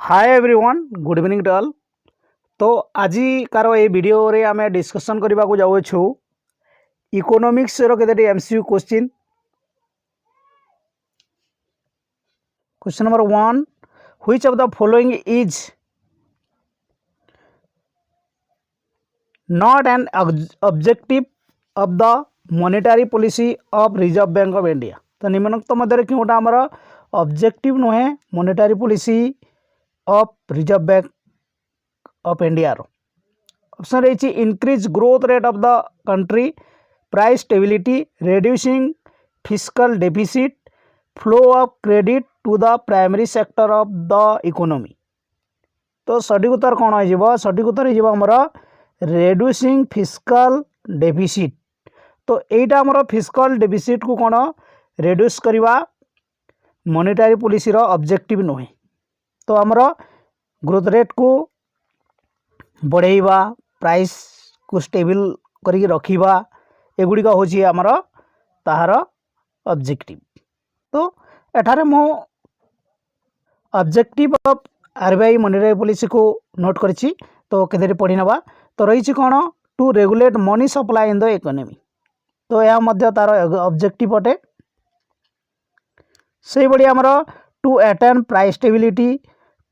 Hi everyone good evening to all. तो आज car ये वीडियो रे आम डिस्कसन करने को जाऊँ इकोनॉमिक्स रो केते MCQ question. Question number 1, which of the following is not an objective of the monetary policy of Reserve Bank of India. तो निम्नोक्त मध्य क्योंटा आमर ऑब्जेक्टिव नुहे monetary policy of Reserve Bank of India रो। ऑप्शन रही increase growth rate of the country, price stability, reducing fiscal deficit, flow of credit to the primary sector of the economy. तो सठिक उत्तर कौन हो? सठिक उत्तर होमर रिड्यूसिंग फिस्कल डेफिसिट। तो यहीटा आमर फिस्कल डेफिसिट को कौन रिड्यूस करवा मॉनेटरी पॉलिसी रो ऑब्जेक्टिव नुहे। तो आमर ग्रोथ रेट को बढ़ेवा, प्राइस को स्टेबल करी रखिबा, एगुड़िक हूँ आमर ताहार ऑब्जेक्टिव। तो एठारे मो objective of RBI monetary policy को नोट करिछि। तो केते पढ़ी नबा। तो रही कौन to regulate money supply in the economy. तो यह मध्य तार ऑब्जेक्टिव अटे। से बड़ी आमर to attain price stability,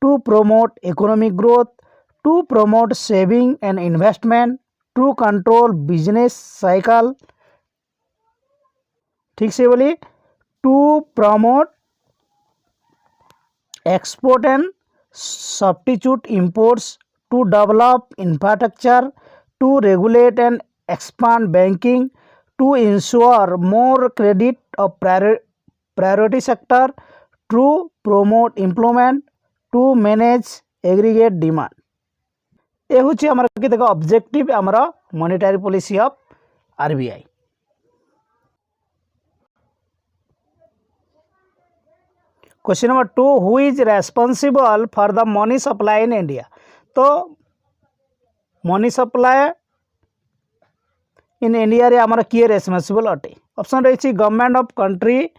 to promote economic growth, to promote saving and investment, to control business cycle. ठीक से बोली to promote export and substitute imports, to develop infrastructure, to regulate and expand banking, to ensure more credit of priority sector, to promote employment, to manage aggregate demand. ये हूँ आमर कि देख objective आमर monetary policy of RBI. Question number 2, who is responsible for the money supply in India. तो money supply in India रे आमर किए रेस्पॉन्सिबल अटे। ऑप्शन रही government of country,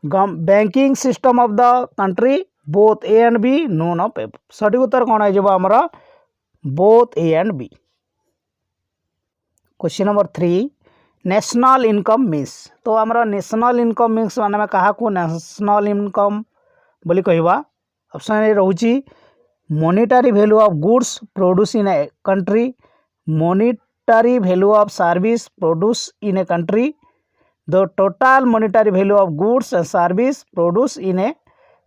banking system of the country, both A and B, none of A. सठिक उत्तर कौन हो आमर both A and B. Question number 3, national income means. तो आमर नेशनल इनकम मीन्स माने क्या नेशनल इनकम बोली कहवा। ऑप्शन रोची monetary value of goods produce in a country, monetary value of service produce in a country, the total monetary value of goods and service produce in a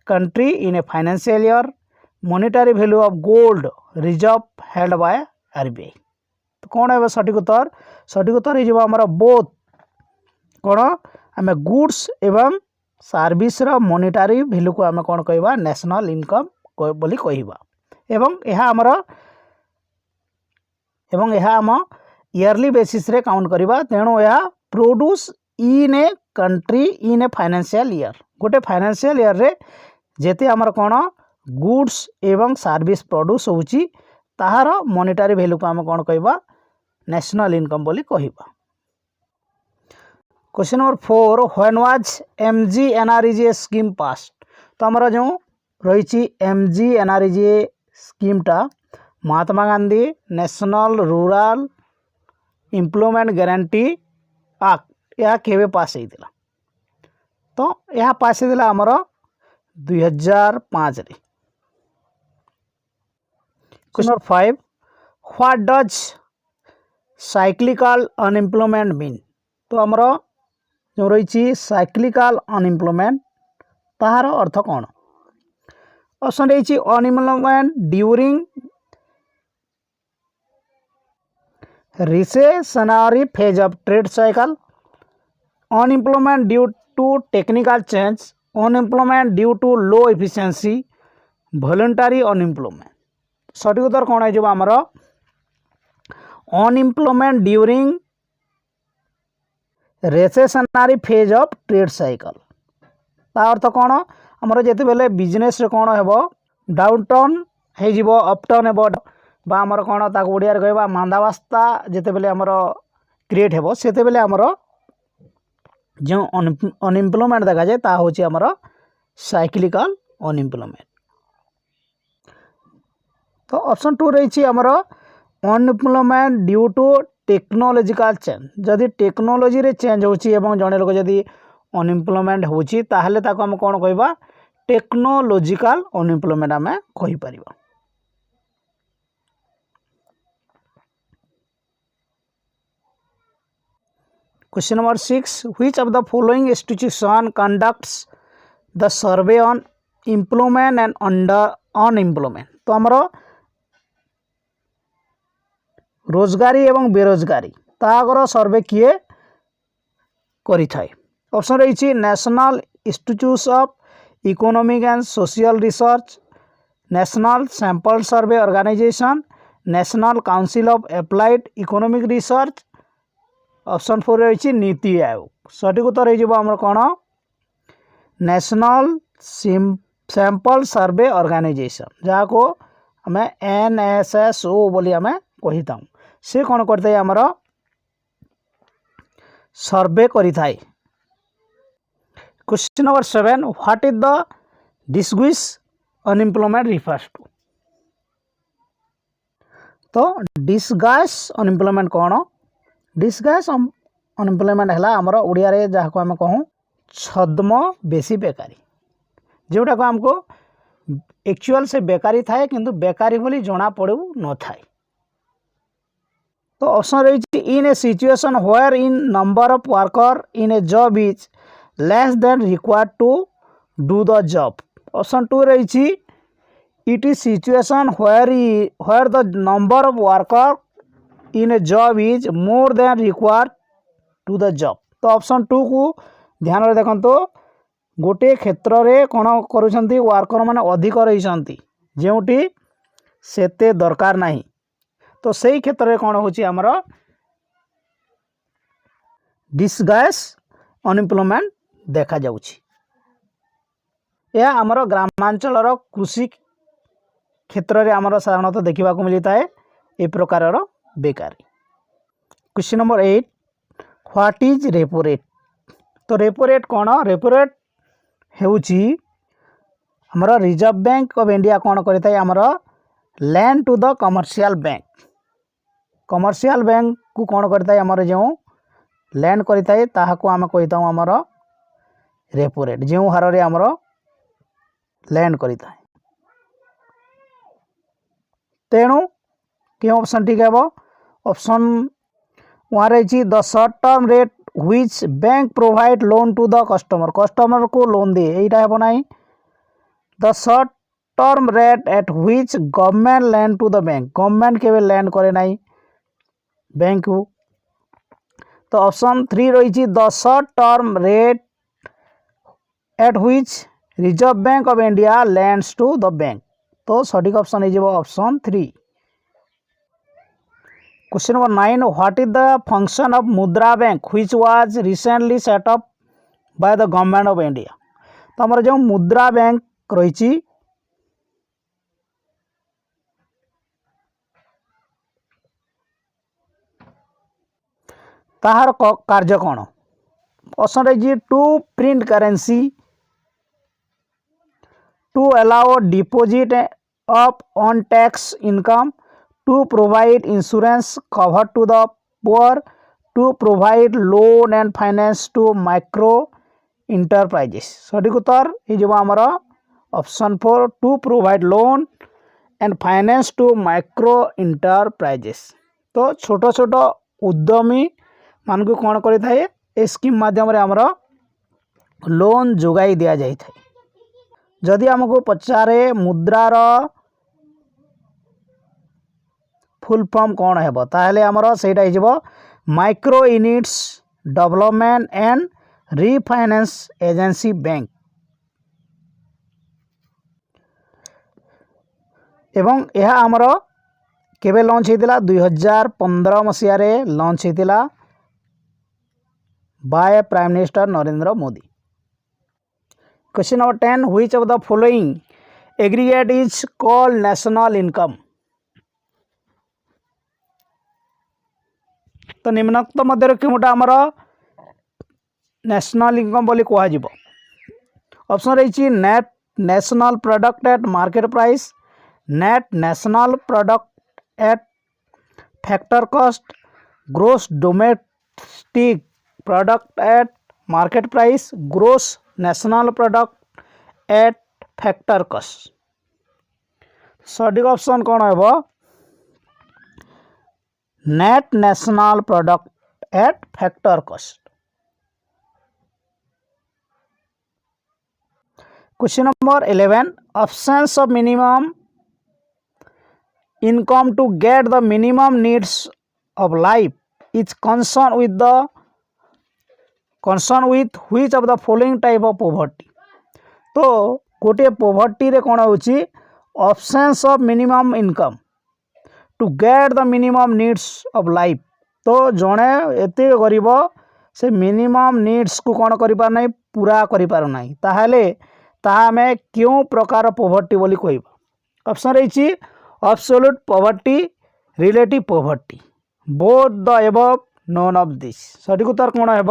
country in a financial year, monetary value of gold reserve held by RBI. तो कौन है सठिक उत्तर? सठिक उत्तर हो आमर both कौन आम goods एवं सर्विस रो मॉनेटरी वैल्यू को आम कौन कहवा नेशनल इनकम बोली कहवा। एवं यह आम ईयरली बेसिस रे काउंट करवा। तेणु यह produce in a country in a financial year. गोटे फाइनेंशियल ईयर रे जेते आमर कौन गुड्स एवं सर्विस प्रोड्यूस होची ताहार मॉनेटरी वैल्यू को आम कौन कहवा नेशनल इनकम बोली कहवा। Question number 4, when was MGNREGA scheme pass. तो आमर जो रही एमजीएनआरईजीए स्कीमटा Mahatma Gandhi national rural employment guarantee act यह केवे पास होता। तो यह पास होता आमर 2005 रे। Question number 5, what does cyclical unemployment mean. तो आमर जो रही साइक्लिकल अनएम्प्लॉयमेंट ताहार अर्थ कौन। ऑप्शन रही unemployment during recessionary phase of trade cycle, unemployment due to technical change, unemployment due to low efficiency, voluntary unemployment. सठिक उत्तर कौन हो आमर unemployment during recessionary phase of trade cycle. ता अर्थ कौन आमर जिते बेले बिजनेस रे कौन हेबो डाउन टाउन हो अपटाउन हेबो बा आमर कौन ताको ओडिया रे कहबा मांदावस्था जिते बेले आमर क्रिएट हेबो सेते बेले आमर जो अनएम्प्लॉयमेंट देखा जाए ता होची आमर साइक्लिकल अनएम्प्लॉयमेंट। तो ऑप्शन 2 रही आमर unemployment due to technological change. जदि टेक्नोलॉजी रे चेंज होची एवं जड़े लोक जदि अनएम्प्लॉयमेंट होची ताहले ताको हम कोन कहबा टेक्नोलॉजिकल अनएम्प्लॉयमेंट आम कहि परिबा। Question number 6 which of the following institution conducts the survey on employment and under unemployment. तो आमर रोजगारी एवं बेरोजगारी तागर सर्वे किए करि थाए। ऑप्शन रही national institute of economic and social research, national sample survey organisation, national council of applied economic research. Option 4 रही नीति आयोग। सठिक उत्तर हो कौन नेशनल सैंपल सर्वे ऑर्गेनाइजेशन जहाँ को आम NSSO बोली आम कही था से कौन करते आमर सर्वे करि थाए। Question number 7 what is the disguised unemployment refers to. तो डिस्गाइज अनएम्प्लॉयमेंट कौन डिस्गाइज अनएम्प्लॉयमेंट है आमर ओडिया रे जहाँ को आम कहूँ छद्म बेसी बेकारी जोटा को आमको एक्चुअल से बेकारी थाए किंतु बेकारी बोली जना पड़ू न थाए। तो ऑप्शन रही in a situation where in number of worker in a job is less than required to do the job. Option 2 रही it is situation where the number of worker in a job is more than required to the job. तो option 2 को ध्यान रे देखंतो गोटे क्षेत्र रे कौन करुछंती worker माने अधिक रही जोटी सेते दरकार नहीं तो सही क्षेत्र में कौन होची आमर डिस्गाइज अनएम्प्लॉयमेंट देखा जाउची। यह आमर ग्रामांचल कृषि क्षेत्र में आमर साधारणतः देखा मिलता है ए प्रकार बेकारी। Question number 8 what is repo rate. तो रेपो रेट कौन रेपो रेट हेउची आमर रिजर्व बैंक ऑफ इंडिया कौन करता है आमर lend to the commercial bank. Commercial bank को कौन करता है आमर जो लैंड करता है ताहाको आम कही था आमर रेपो रेट जो हार रे आमर लैंड करता है। तेणु क्यों ऑप्शन ठीक है ऑप्शन 1 रही the short term rate which bank provide loan to the customer. Customer को लोन दिए यहीटा है ना the short term rate at which government lend to the bank. Government के लैंड करे ना बैंक को। तो ऑप्शन 3 रही the short term rate at which Reserve Bank of India lends to the bank. तो सठिक ऑप्शन हो option 3। Question number 9 what is the function of मुद्रा bank which was recently set up by the government of India. तो हमारे जो मुद्रा bank रही ताहार कार्य कौन। ऑप्शन रही to print currency, to allow deposit of on tax income, to provide insurance cover to the poor, to provide loan and finance to micro enterprises. सठिक उत्तर ये आमर option 4 to provide loan and finance to micro enterprises. तो छोट छोट उद्यमी मान को कौन करें ए स्कीम माध्यम आमर लोन जोगाई दि जाए। जदि आमको पचारे मुद्रार फुल फॉर्म कौन है ताहले आमर सेटा हो micro units development and refinance agency bank. एवं यह आमर केबे लॉन्च होता 2015 मसीह लॉन्च होता by prime minister Narendra Modi. Question number 10 which of the following aggregate is called national income. तो निम्नोक्त मध्य क्योंटा आमर नेशनल इनकम बोली कह। ऑप्शन रही net national product at market price, net national product at factor cost, gross domestic product at market price, gross national product at factor cost. सठिक option कौन है? Net national product at factor cost. Question number 11, options of minimum income to get the minimum needs of life is concerned with which of the following type of poverty। तो गोटे poverty रे कौन होची options of minimum income to get the minimum needs of life. तो जड़े एते गरीब से मिनिमम नीड्स को कौन कर पार नहीं, पूरा कर पार नहीं, ताहले ताहा हमें क्यों प्रकार पोवर्टी बोली कहबा। ऑप्शन रही absolute poverty, relative poverty, both the above, known of this. सठिक उत्तर कौन है?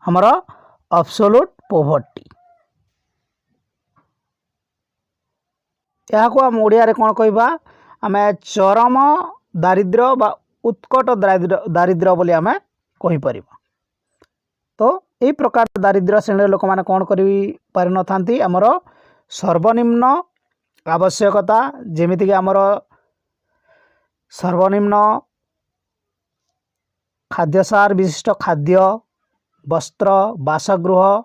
हमारा एब्सोल्यूट पॉवर्टी। यहाँ को आम ओडिया रे कौन कहबा, आमे चरम दारिद्र्य बा उत्कट दारिद्र्य बोली आमे कहि परिबा। तो यही प्रकार दारिद्र्य श्रेणी लोक माने कौन करि पारि न थांती, हमर सर्वनिम्न आवश्यकता जेमिति कि आमर सर्वनिम्न खाद्यसार विशिष्ट खाद्य, वस्त्र, बासगृह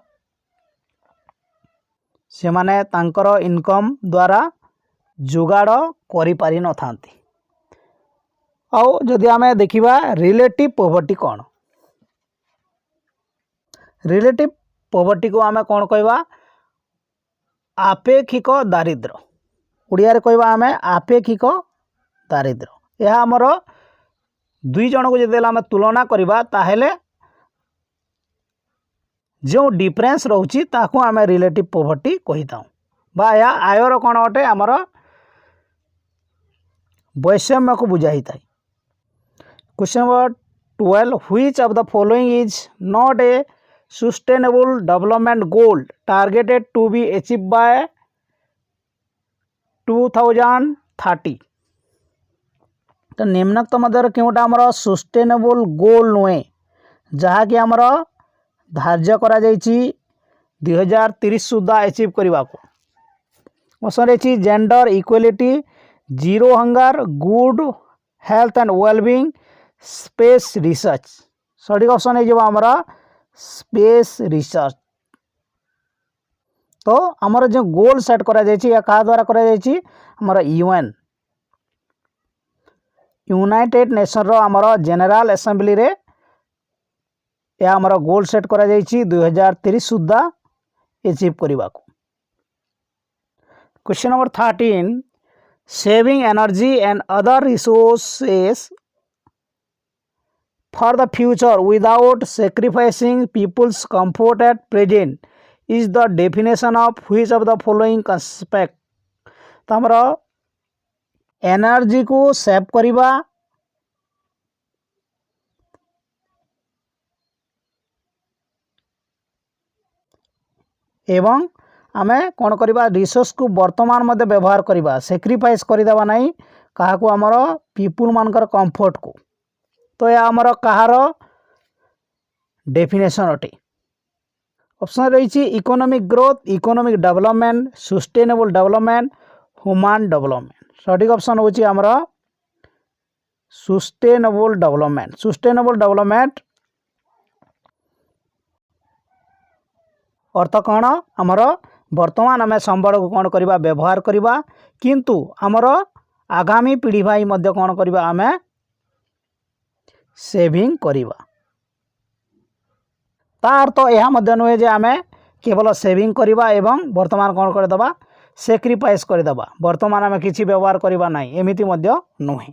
से माने तांकर इनकम द्वारा जुगाड़ करि पारि न थांती। आउ जदि आमे देखिबा रिलेटिव पॉवर्टी कौन, रिलेटिव पॉवर्टी को आमे कौन कहबा, आपेक्षिक दारिद्र्य। ओडिया रे कहबा आमे आपेक्षिक दारिद्र्य। यह आमर दुई जन को जदि आमे तुलना करबा ताहेले जो डिफरेंस रहउची ताको आमे रिलेटिव पॉवर्टी कहिताऊ, बा या आयर कौन अटे आमर वैषम्य को बुझाई थाई। Question number 12, which of the following is not a sustainable development goal targeted to be achieve by 2030। तो निम्नक्त मध्य क्योंटा आमर सस्टेनेबल गोल नुहे जहाँकि आमर धार्य करा जाइछि 2030 सुधा अचीव करने को। ऑप्शन रही gender equality, zero hunger, good health and wellbeing, space research. सठिक ऑप्शन है आमर स्पेस रिसर्च। तो आमर जो गोल सेट करा जाइछि या कहा द्वारा करा जाइछि, आमर यूएन यूनाइटेड नेशन रो आमर जनरल असेंबली रे या आमर गोल सेट करा जाइछि 2030 सुधा अचीव करने को। Question number 13, saving energy and other resources for the future without sacrificing people's comfort at present is the definition of which of the following concept. तो हमर एनर्जी को सेव करिबा एवं आमे कौन करिबा रिसोर्स को वर्तमान मध्य व्यवहार करिबा, सैक्रिफाइस करिदेबा नहीं कहा को आमर पीपुल मानकर कंफर्ट को। तो यह आमर कहार डेफिनेशन अटे। ऑप्शन रही economic growth, economic development, sustainable development, human development. सठिक ऑप्शन होची आमर सस्टेनेबल डेवलपमेंट। सस्टेनेबल डेवलपमेंट अर्थ कौन, आमर वर्तमान आम संबल को कौन करवा व्यवहार करवा, किंतु आमर आगामी पीढ़ी भाई मध्य कौन करवा आम सेविंग करवा। तार तो यह मध्य नुहे जे आम केवल सेविंग करवा एवं वर्तमान कौन करदेबा सैक्रिफाइस करदेबा, वर्तमान आम किसी व्यवहार करवा नहीं एमिति मध्य नुहे।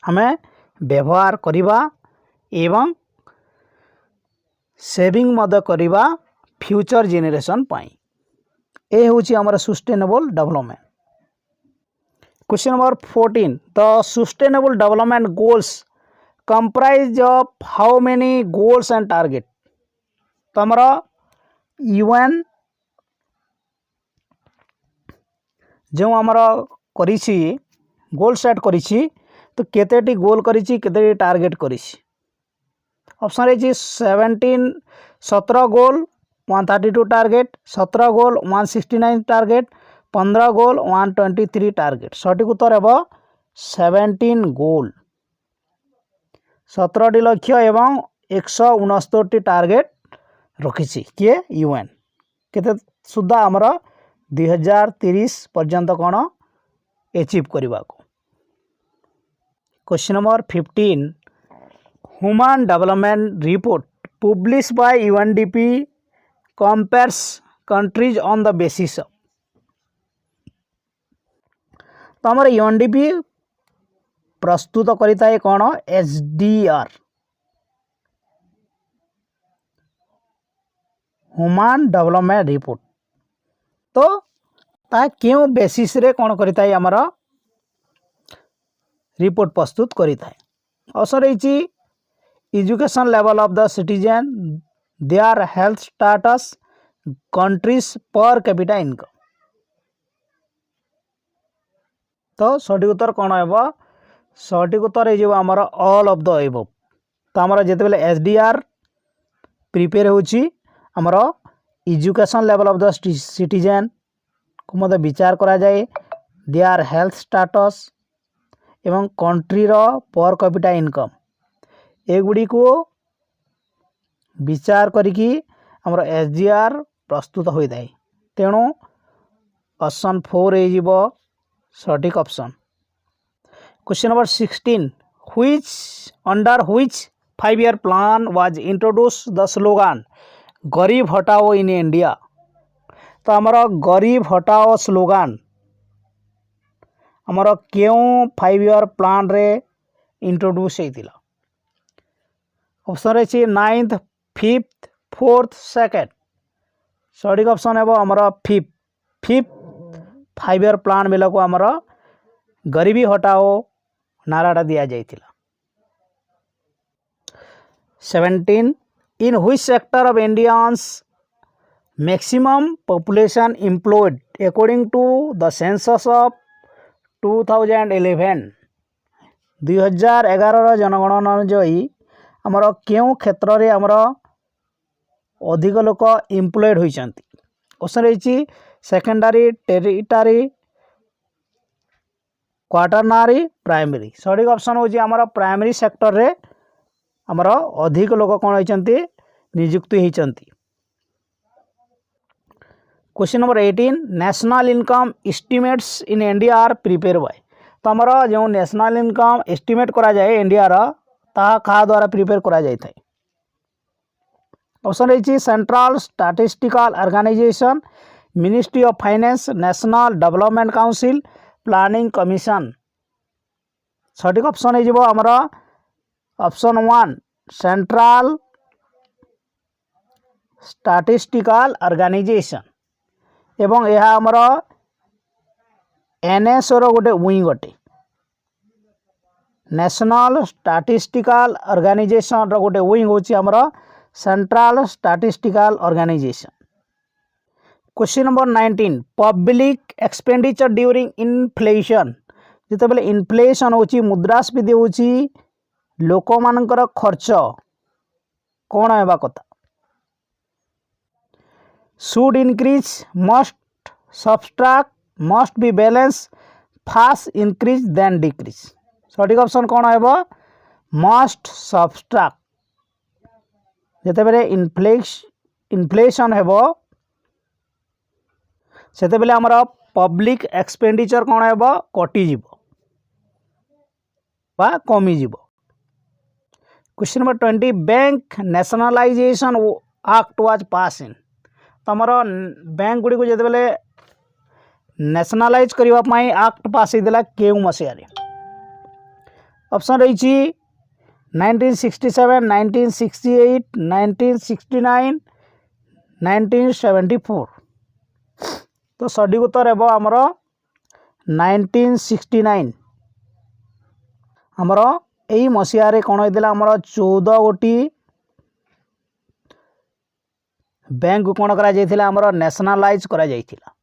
आम व्यवहार करवा एवं सेविंग मध्य करवा फ्यूचर जेनेरेशन पाई। ए होची हमर sustainable development. Question number 14, the sustainable development goals comprise of how many goals and target. तो हमारा यूएन जो आमर करिछि गोल सेट करिछि तो केतेटी गोल करिछि केतेटी टार्गेट करिछि। ऑप्शन रही 17 गोल 132 टार्गेट, 17 गोल 169 टार्गेट, 15 गोल 123 टार्गेट। सठिक उत्तर है 17 गोल 17टी लक्ष्य एवं 169टी टार्गेट रखिछि किए यूएन केते सुधा आमर 2030 पर्यंत कौन एचिव करने को। Question number 15 human development report publish by UNDP compares countries on the basis of. तो आमर यूएनडीपी प्रस्तुत करिता है कौन एसडीआर ह्यूमन डेवलपमेंट रिपोर्ट। तो ता क्यों बेसिस रे कौन करिता है आमर रिपोर्ट प्रस्तुत करिता है। ऑप्शन रही education level of the citizen, their health status, countries per capita income. तो सठिक उत्तर कौन है सठिक उत्तर है आमर ऑल ऑफ द एबव। तो आमर जिते बेले एसडीआर प्रिपेयर होची आमर education level of the citizen को मत विचार करा जाए, देयर हेल्थ स्टेटस एवं कंट्री रो पर कैपिटा इनकम एगुड़ी को विचार करिकी आमर एसडीआर प्रस्तुत होता है। तेणु ऑप्शन 4 हो सठिक option. Question number 16 which under which 5-year plan was introduce the slogan गरीब हटाओ इन इंडिया। तो आमर गरीब हटाओ स्लोगान आमर क्यों 5-year प्लान रे इंट्रोड्यूस होता। ऑप्शन रही 9th, 5th, 4th, 2nd। सठिक ऑप्शन है आमर 5th 5-year प्लान बेला को आमर गरीबी हटाओ नाराटा दिया जाइतिला। 17 in which sector of Indians maximum population employed according to the census of 2011 2011 जनगणना अनुଯାयी आमर क्यों क्षेत्र रे आमर अधिक लोक एम्प्लॉयड होइचंती। क्वेश्चन रही सेकेंडरी, टेरिटरी, क्वाटरनरी, प्राइमरी। सठिक ऑप्शन होची आमर प्राइमरी सेक्टर रे आमर अधिक लोक कौन होइचंती नियुक्ति होइचंती। Question number 18 national income estimates in India are prepare by. तो आमर जो नेशनल इनकम एस्टिमेट करा जाए इंडिया रा ता का द्वारा प्रिपेयर करा जाय थाए। ऑप्शन रही central statistical organisation, ministry of finance, national development council, planning commission. सठिक ऑप्शन है आमर ऑप्शन 1 सेंट्रल स्टैटिस्टिकल ऑर्गेनाइजेशन एवं यह आमर एनएसओ रो गोटे विंग अटे। नेशनल स्टैटिस्टिकल ऑर्गेनाइजेशन रो गोटे विंग होची आमर central statistical organisation. Question number 19 public expenditure during inflation. जिते बेले इन्फ्लेशन होची मुद्रास्फीति होची लोक मानकर खर्च कौन हेबा कथा। Should increase, must subtract, must be balance, fast increase then decrease. सठिक ऑप्शन कौन है मस्ट सबस्ट्रैक्ट। जिते बेले इन्फ्लेशन हेबो सेते बेले आमर पब्लिक एक्सपेंडिचर कौन हेबो कटि जीवो बा कमी जीवो। Question number 20 bank nationalisation act was pass in. तो आमर बैंक गुड़ी को जिते बेले नेशनलाइज करबा पई एक्ट पास होइदिला केउ मसिया रे। ऑप्शन रही 1967, 1968, 1969, 1974। तो सठिक उत्तर है आमर 1969। आमर यही मसीह कौन होता आमर 14 गोटी बैंक कौन करा आमर नेशनलाइज करा जाइथिला।